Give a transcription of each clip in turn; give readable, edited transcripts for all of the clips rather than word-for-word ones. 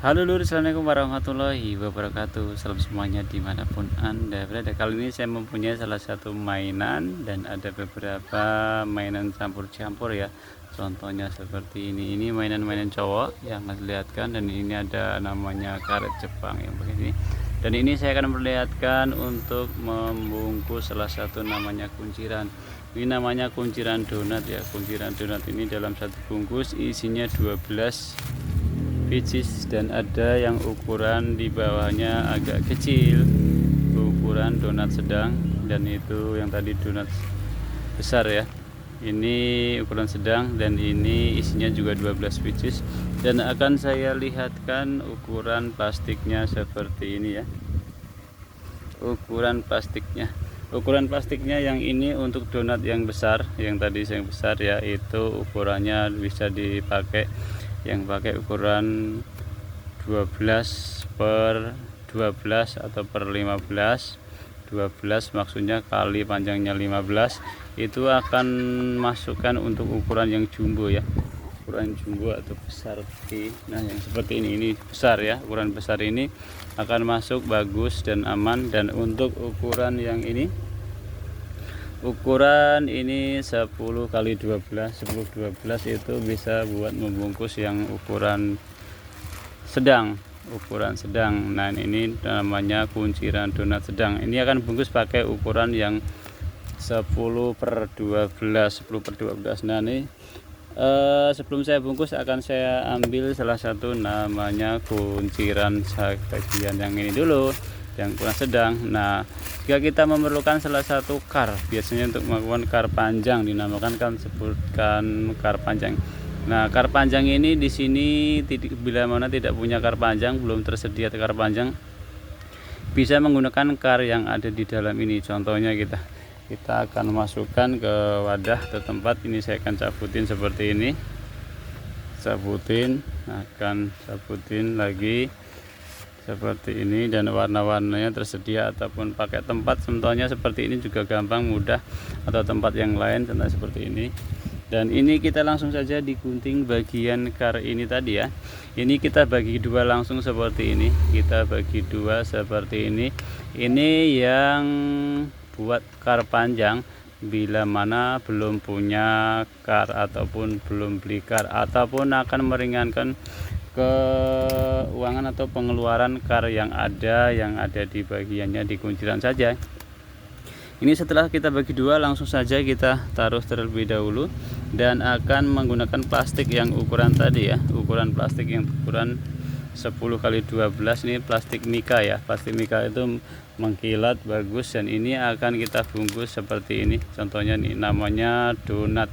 Halo Lur, assalamualaikum warahmatullahi wabarakatuh. Salam semuanya dimanapun Anda berada. Kali ini saya mempunyai salah satu mainan dan ada beberapa mainan campur-campur ya. Contohnya seperti ini mainan-mainan cowok yang Mas lihatkan, dan ini ada namanya karet Jepang yang begini. Dan ini saya akan memperlihatkan untuk membungkus salah satu namanya kunciran. Ini namanya kunciran donat ya. Kunciran donat ini dalam satu bungkus isinya 12 pieces, dan ada yang ukuran di bawahnya agak kecil, ukuran donat sedang, dan itu yang tadi donat besar ya. Ini ukuran sedang dan ini isinya juga 12 pieces, dan akan saya lihatkan ukuran plastiknya seperti ini ya. Ukuran plastiknya yang ini untuk donat yang besar, yang tadi yang besar ya, itu ukurannya bisa dipakai yang pakai ukuran 12 per 12 atau per 15. 12 maksudnya kali panjangnya 15, itu akan masukkan untuk ukuran yang jumbo ya, ukuran jumbo atau besar. Nah yang seperti ini besar ya, ukuran besar ini akan masuk bagus dan aman. Dan untuk ukuran yang ini, ukuran ini 10 kali 12 itu bisa buat membungkus yang ukuran sedang. Nah ini namanya kunciran donat sedang. Ini akan bungkus pakai ukuran yang 10 per 12. Nah ini sebelum saya bungkus akan saya ambil salah satu namanya kunciran bagian yang ini dulu, yang ukuran sedang. Nah jika kita memerlukan salah satu kar, biasanya untuk melakukan kar panjang dinamakan, kan sebutkan kar panjang. Nah kar panjang ini di sini bila mana tidak punya kar panjang, belum tersedia kar panjang, bisa menggunakan kar yang ada di dalam ini. Contohnya kita akan masukkan ke wadah atau tempat ini. Saya akan cabutin seperti ini, akan cabutin lagi seperti ini, dan warna-warnanya tersedia ataupun pakai tempat contohnya seperti ini juga gampang, mudah, atau tempat yang lain contohnya seperti ini. Dan ini kita langsung saja digunting bagian kar ini tadi ya. Ini kita bagi dua langsung seperti ini, ini yang buat kar panjang. Bila mana belum punya kar ataupun belum beli kar ataupun akan meringankan keuangan atau pengeluaran kar yang ada di bagiannya di kunciran saja. Ini setelah kita bagi dua, langsung saja kita taruh terlebih dahulu, dan akan menggunakan plastik yang ukuran tadi ya, ukuran plastik yang ukuran 10 kali 12. Ini plastik mika ya. Plastik mika itu mengkilat bagus, dan ini akan kita bungkus seperti ini. Contohnya nih namanya donat,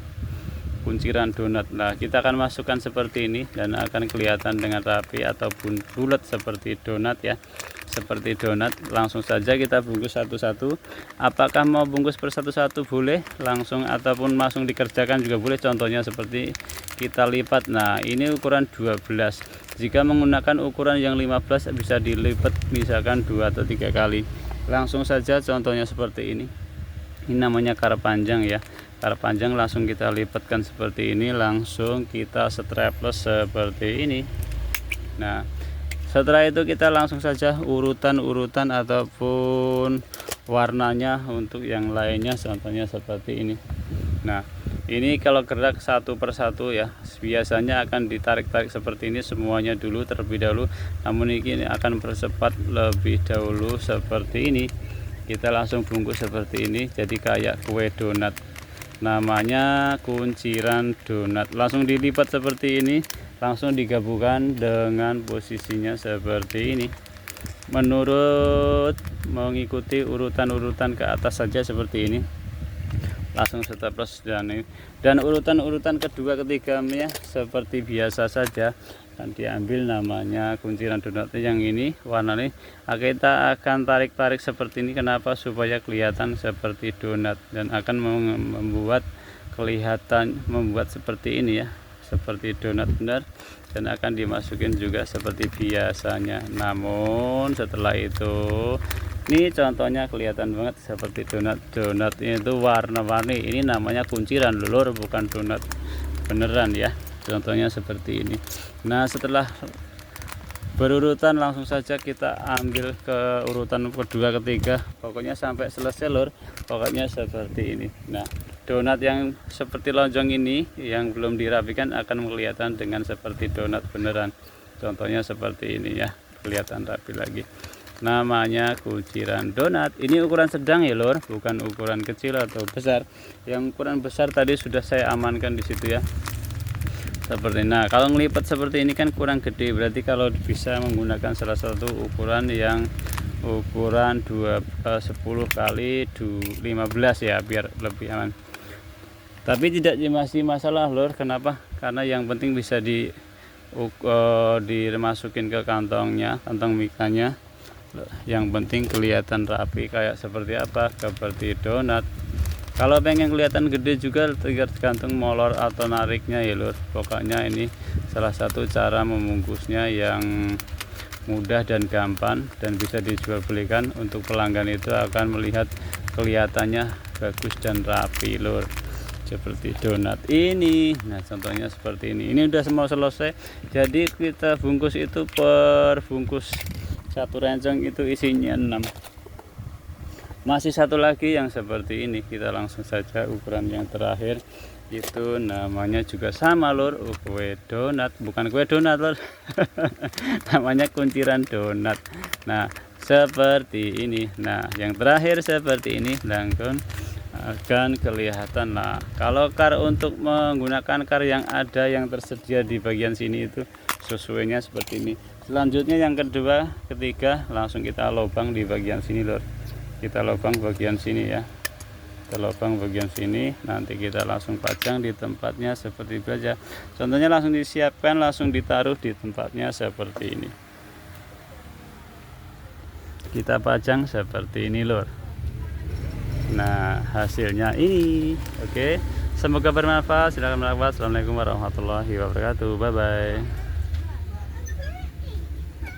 kunciran donat. Nah kita akan masukkan seperti ini dan akan kelihatan dengan rapi ataupun bulat seperti donat ya, seperti donat. Langsung saja kita bungkus satu-satu. Apakah mau bungkus per satu-satu boleh langsung, ataupun langsung dikerjakan juga boleh. Contohnya seperti kita lipat. Nah ini ukuran 12. Jika menggunakan ukuran yang 15 bisa dilipat misalkan 2 atau 3 kali. Langsung saja contohnya seperti ini. Ini namanya kar panjang ya. Kar panjang langsung kita lipatkan seperti ini, langsung kita strapless seperti ini. Nah setelah itu kita langsung saja urutan ataupun warnanya untuk yang lainnya, contohnya seperti ini. Nah ini kalau gerak satu persatu ya, biasanya akan ditarik-tarik seperti ini semuanya dulu terlebih dahulu, namun ini akan bercepat lebih dahulu seperti ini. Kita langsung bungkus seperti ini, jadi kayak kue donat, namanya kunciran donat. Langsung dilipat seperti ini, langsung digabungkan dengan posisinya seperti ini, menurut mengikuti urutan-urutan ke atas saja seperti ini. Langsung staples, dan urutan-urutan kedua ketiganya seperti biasa saja, dan diambil namanya kunciran donat yang ini warnanya. Kita akan tarik-tarik seperti ini. Kenapa? Supaya kelihatan seperti donat, dan akan membuat kelihatan seperti ini ya, seperti donat benar, dan akan dimasukin juga seperti biasanya. Namun setelah itu ini contohnya kelihatan banget seperti donat itu warna-warni. Ini namanya kunciran lulur, bukan donat beneran ya. Contohnya seperti ini. Nah setelah berurutan, langsung saja kita ambil ke urutan kedua, ketiga, pokoknya sampai selesai lur. Pokoknya seperti ini. Nah, donat yang seperti lonjong ini yang belum dirapikan akan kelihatan dengan seperti donat beneran. Contohnya seperti ini ya, kelihatan rapi lagi. Namanya kunciran donat. Ini ukuran sedang ya lur, bukan ukuran kecil atau besar. Yang ukuran besar tadi sudah saya amankan di situ ya, seperti. Nah, kalau ngelipat seperti ini kan kurang gede, berarti kalau bisa menggunakan salah satu ukuran yang ukuran 10 kali 15 ya, biar lebih aman. Tapi tidak masih masalah lur. Kenapa? Karena yang penting bisa dimasukin ke kantongnya, kantong mikanya. Yang penting kelihatan rapi kayak seperti apa, seperti donat. Kalau pengen kelihatan gede juga tergantung molor atau nariknya ya lur. Pokoknya ini salah satu cara membungkusnya yang mudah dan gampang dan bisa dijual belikan. Untuk pelanggan itu akan melihat kelihatannya bagus dan rapi lur, seperti donat ini. Nah, contohnya seperti ini. Ini udah mau selesai, jadi kita bungkus itu per bungkus satu rencong itu isinya 6. Masih satu lagi yang seperti ini, kita langsung saja ukuran yang terakhir. Itu namanya juga sama lur, kue donat, bukan kue donat lur. Namanya kunciran donat. Nah, seperti ini. Nah, yang terakhir seperti ini, langsung akan kelihatan. Nah, kalau kar untuk menggunakan kar yang ada yang tersedia di bagian sini itu sesuainya seperti ini. Selanjutnya yang kedua, ketiga, langsung kita lubang di bagian sini lur. Kita lubang bagian sini ya, kita lubang bagian sini, nanti kita langsung pajang di tempatnya seperti biasa. Contohnya langsung disiapkan, langsung ditaruh di tempatnya seperti ini. Kita pajang seperti ini lur. Nah, hasilnya ini. Oke, semoga bermanfaat. Silahkan bermanfaat. Assalamualaikum warahmatullahi wabarakatuh. Bye bye.